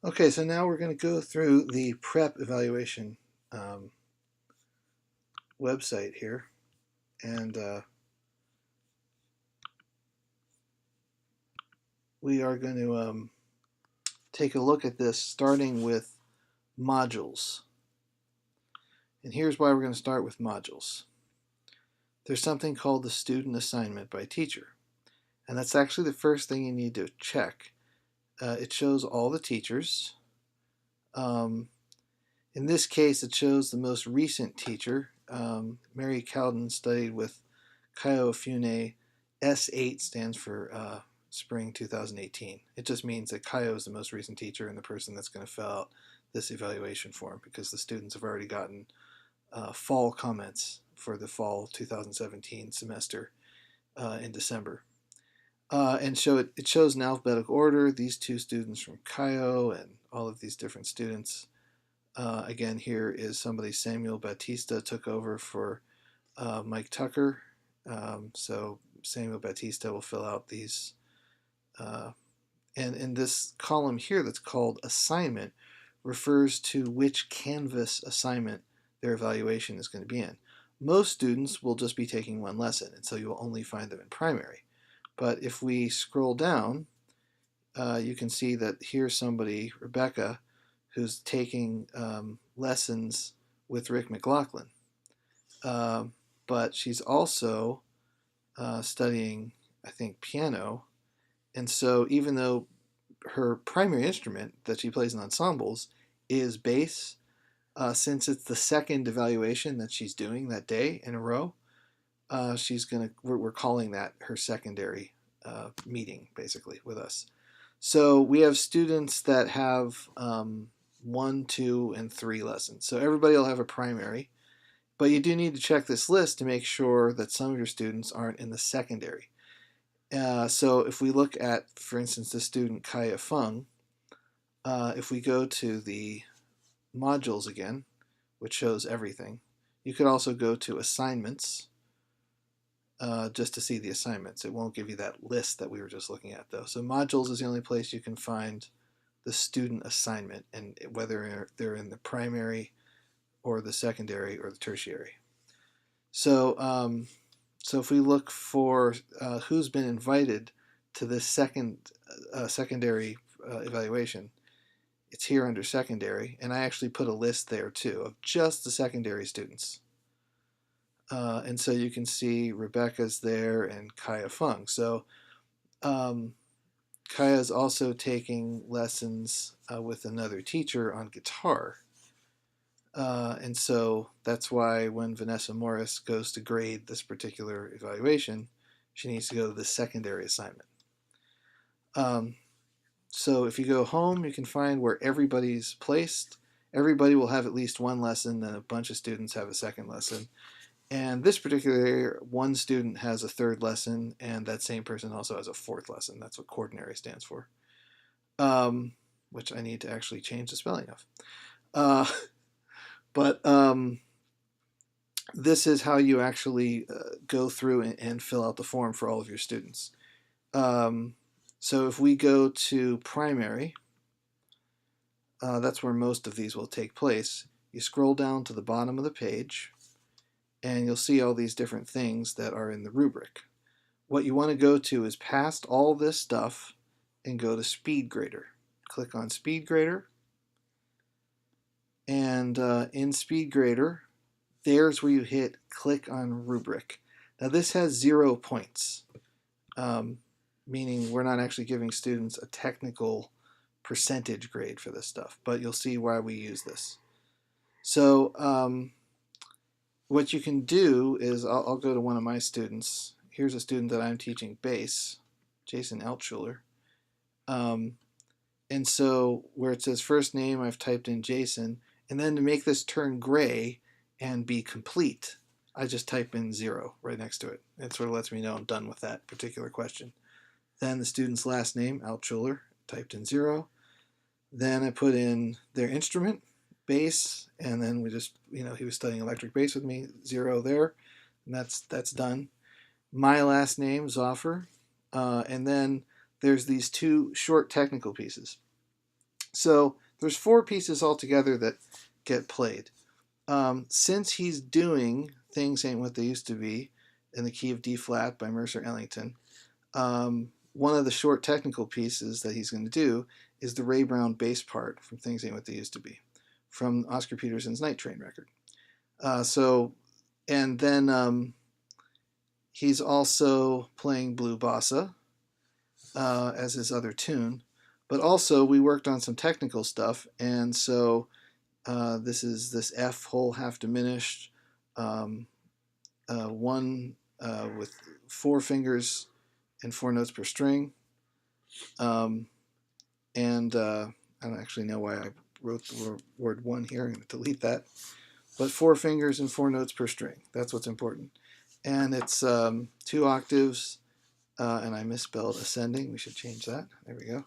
Okay, so now we're going to go through the prep evaluation um, website here, and we are going to take a look at this starting with modules. And here's why we're going to start with modules. There's something called the student assignment by teacher, and that's actually the first thing you need to check. It shows all the teachers. In this case, it shows the most recent teacher. Mary Cowden studied with Kaio Fune. S8 stands for spring 2018. It just means that Kaio is the most recent teacher and the person that's going to fill out this evaluation form, because the students have already gotten fall comments for the fall 2017 semester in December. And so it shows in alphabetical order these two students from Kaio and all of these different students. Again, here is somebody, Samuel Batista, took over for Mike Tucker. So Samuel Batista will fill out these. And in this column here that's called assignment refers to which Canvas assignment their evaluation is going to be in. Most students will just be taking one lesson, and so you'll only find them in primary. But if we scroll down, you can see that here's somebody, Rebecca, who's taking lessons with Rick McLaughlin. But she's also studying, I think, piano. And so even though her primary instrument that she plays in ensembles is bass, since it's the second evaluation that she's doing that day in a row, we're calling that her secondary meeting, basically, with us. So we have students that have 1, 2, and 3 lessons. So everybody will have a primary, but you do need to check this list to make sure that some of your students aren't in the secondary. So if we look at, for instance, the student Kaya Feng, if we go to the modules again, which shows everything, you could also go to assignments just to see the assignments. It won't give you that list that we were just looking at, though. So modules is the only place you can find the student assignment, and whether they're in the primary or the secondary or the tertiary. So so if we look for who's been invited to this secondary evaluation, it's here under secondary, and I actually put a list there too of just the secondary students. And so you can see Rebecca's there and Kaya Feng. So Kaya is also taking lessons with another teacher on guitar. And so that's why when Vanessa Morris goes to grade this particular evaluation, she needs to go to the secondary assignment. So if you go home, you can find where everybody's placed. Everybody will have at least one lesson, and a bunch of students have a second lesson. And this particular area, one student has a third lesson, and that same person also has a fourth lesson. That's what quaternary stands for, which I need to actually change the spelling of. But this is how you actually go through and fill out the form for all of your students. So if we go to primary, that's where most of these will take place. You scroll down to the bottom of the page, and you'll see all these different things that are in the rubric. What you want to go to is past all this stuff and go to Speed Grader. Click on Speed Grader, and in Speed Grader, there's where you hit click on Rubric. Now this has 0 points, meaning we're not actually giving students a technical percentage grade for this stuff, but you'll see why we use this. So what you can do is, I'll go to one of my students. Here's a student that I'm teaching bass, Jason Altschuler. And so where it says first name, I've typed in Jason, and then to make this turn gray and be complete, I just type in 0 right next to it. It sort of lets me know I'm done with that particular question. Then the student's last name, Altschuler, typed in 0. Then I put in their instrument, bass, and then we just, he was studying electric bass with me, 0 there, and that's done. My last name, Zoffer, and then there's these 2 short technical pieces. So there's 4 pieces altogether that get played. Since he's doing Things Ain't What They Used to Be in the key of D flat by Mercer Ellington, one of the short technical pieces that he's going to do is the Ray Brown bass part from Things Ain't What They Used to Be from Oscar Peterson's Night Train record. And then he's also playing Blue Bossa as his other tune. But also, we worked on some technical stuff, and so this is this F whole half diminished, one with 4 fingers and 4 notes per string. And I don't actually know why I wrote the word 1 here. I'm going to delete that. But 4 fingers and 4 notes per string. That's what's important. And it's 2 octaves, and I misspelled ascending. We should change that. There we go.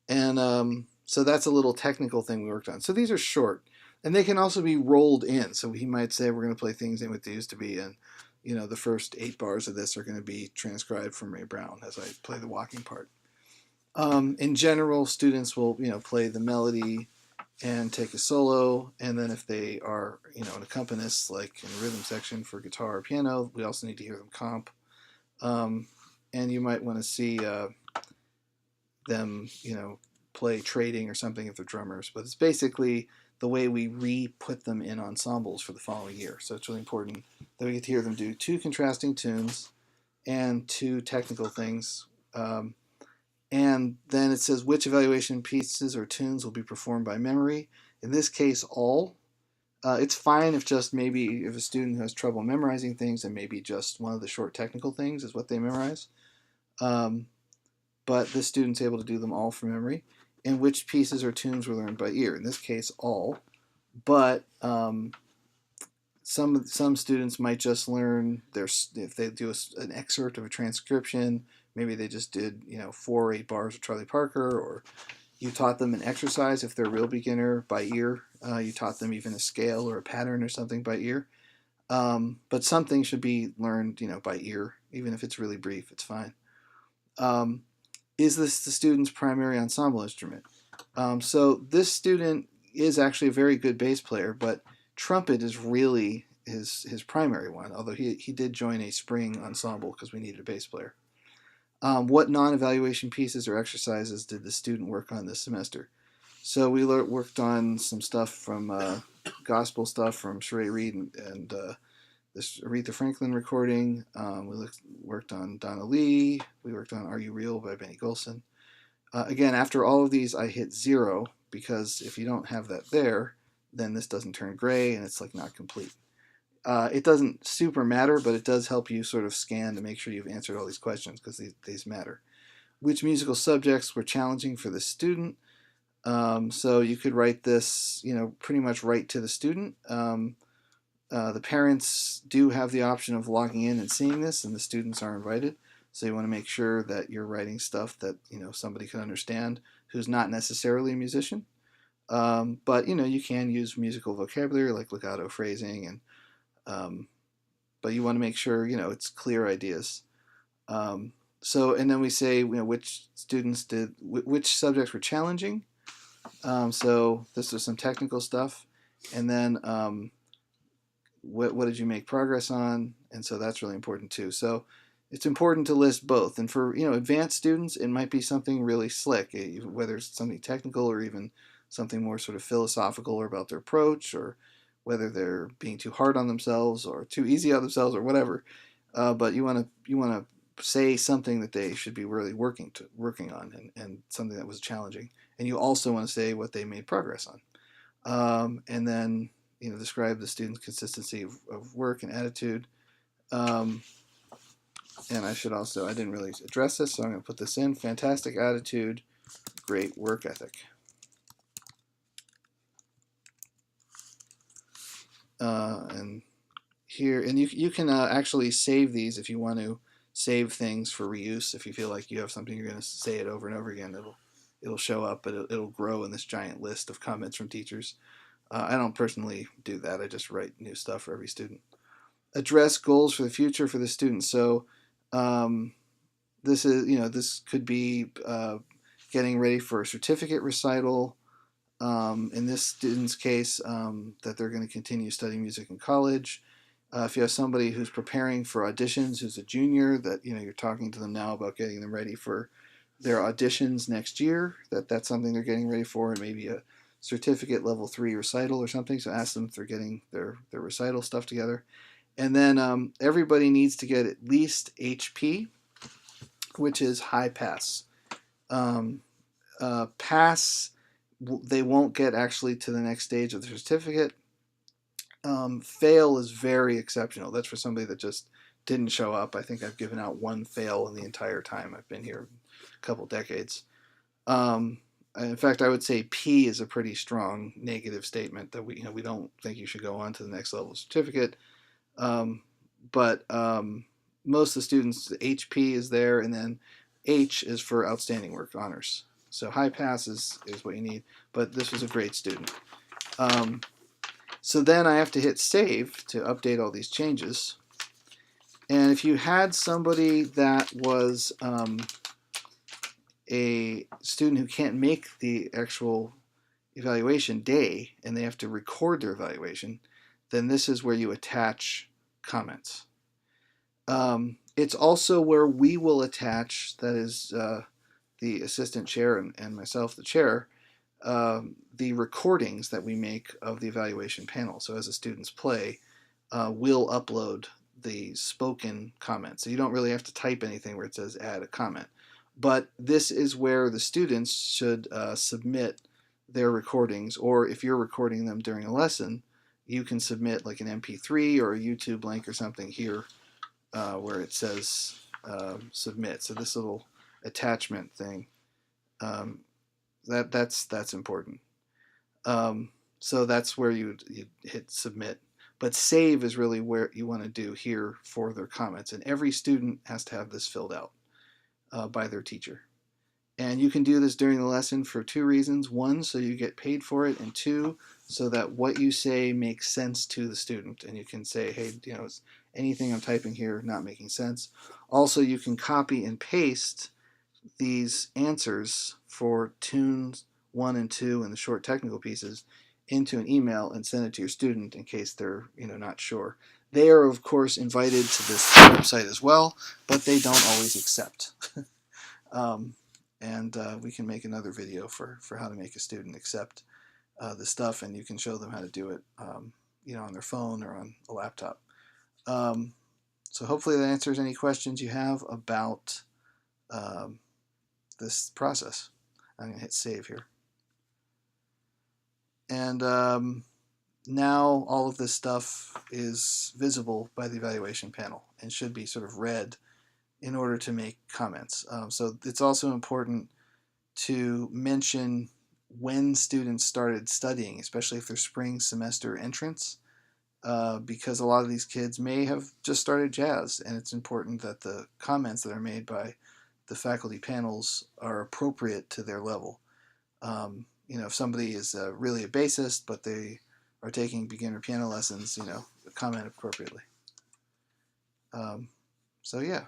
And so that's a little technical thing we worked on. So these are short, and they can also be rolled in. So he might say we're going to play Things Ain't What They Used to Be, and the first 8 bars of this are going to be transcribed from Ray Brown as I play the walking part. In general, students will play the melody and take a solo, and then if they are an accompanist, like in the rhythm section for guitar or piano, we also need to hear them comp. And you might want to see them, play trading or something if they're drummers. But it's basically the way we re-put them in ensembles for the following year. So it's really important that we get to hear them do 2 contrasting tunes and 2 technical things. And then it says which evaluation pieces or tunes will be performed by memory. In this case, all. It's fine if just maybe if a student has trouble memorizing things, and maybe just one of the short technical things is what they memorize. But this student's able to do them all from memory. And which pieces or tunes were learned by ear. In this case, all. But some students might just learn if they do an excerpt of a transcription. Maybe they just did 4 or 8 bars of Charlie Parker, or you taught them an exercise if they're a real beginner by ear. You taught them even a scale or a pattern or something by ear. But something should be learned by ear, even if it's really brief. It's fine. Is this the student's primary ensemble instrument? So this student is actually a very good bass player, but trumpet is really his primary one, although he did join a spring ensemble because we needed a bass player. What non-evaluation pieces or exercises did the student work on this semester? So we worked on some stuff from gospel stuff from Sheree Reed and this Aretha Franklin recording. We worked on Donna Lee. We worked on Are You Real by Benny Golson. Again, after all of these, I hit 0 because if you don't have that there, then this doesn't turn gray and it's like not complete. It doesn't super matter, but it does help you sort of scan to make sure you've answered all these questions because these matter. Which musical subjects were challenging for the student? So you could write this, pretty much right to the student. The parents do have the option of logging in and seeing this, and the students are invited. So you want to make sure that you're writing stuff that somebody can understand who's not necessarily a musician. But you can use musical vocabulary like legato phrasing, and but you want to make sure it's clear ideas. So and then we say which subjects were challenging. So this is some technical stuff, and then what did you make progress on? And so that's really important too. So it's important to list both. And for advanced students, it might be something really slick, whether it's something technical or even something more sort of philosophical or about their approach, or whether they're being too hard on themselves or too easy on themselves or whatever. But you want to say something that they should be really working on, and something that was challenging. And you also want to say what they made progress on, and then describe the student's consistency of work and attitude. And I didn't really address this, so I'm going to put this in. Fantastic attitude, great work ethic. And here, and you can actually save these if you want to save things for reuse. If you feel like you have something you're going to say it over and over again, it'll show up, but it'll grow in this giant list of comments from teachers. I don't personally do that. I just write new stuff for every student. Address goals for the future for the student. So this could be getting ready for a certificate recital. In this student's case, that they're going to continue studying music in college. If you have somebody who's preparing for auditions, who's a junior, that you're talking to them now about getting them ready for their auditions next year, that's something they're getting ready for, and maybe a certificate level 3 recital or something. So ask them if they're getting their recital stuff together. And then everybody needs to get at least HP, which is high pass. Pass, they won't get actually to the next stage of the certificate. Fail is very exceptional. That's for somebody that just didn't show up. I think I've given out one fail in the entire time I've been here, a couple decades. In fact, I would say P is a pretty strong negative statement that we don't think you should go on to the next level certificate. But most of the students, HP is there, and then H is for outstanding work, honors. So high pass is what you need, but this was a great student. So then I have to hit save to update all these changes. And if you had somebody that was a student who can't make the actual evaluation day and they have to record their evaluation, then this is where you attach comments. It's also where we will attach, that is the assistant chair and myself, the chair, the recordings that we make of the evaluation panel. So as the students play, we'll upload the spoken comments. So you don't really have to type anything where it says add a comment. But this is where the students should submit their recordings, or if you're recording them during a lesson, you can submit like an MP3 or a YouTube link or something here where it says submit. So this little attachment thing, that's important. So that's where you hit submit. But save is really where you want to do here for their comments. And every student has to have this filled out by their teacher. And you can do this during the lesson for two reasons. One, so you get paid for it, and two, so that what you say makes sense to the student. And you can say, hey, is anything I'm typing here not making sense? Also, you can copy and paste these answers for tunes 1 and 2 and the short technical pieces into an email and send it to your student in case they're not sure. They are, of course, invited to this website as well, but they don't always accept. And we can make another video for how to make a student accept the stuff, and you can show them how to do it on their phone or on a laptop. So hopefully that answers any questions you have about this process. I'm going to hit save here. And now all of this stuff is visible by the evaluation panel and should be sort of read in order to make comments. So it's also important to mention when students started studying, especially if they're spring semester entrants, because a lot of these kids may have just started jazz, and it's important that the comments that are made by the faculty panels are appropriate to their level. If somebody is really a bassist, but they are taking beginner piano lessons, comment appropriately. So yeah.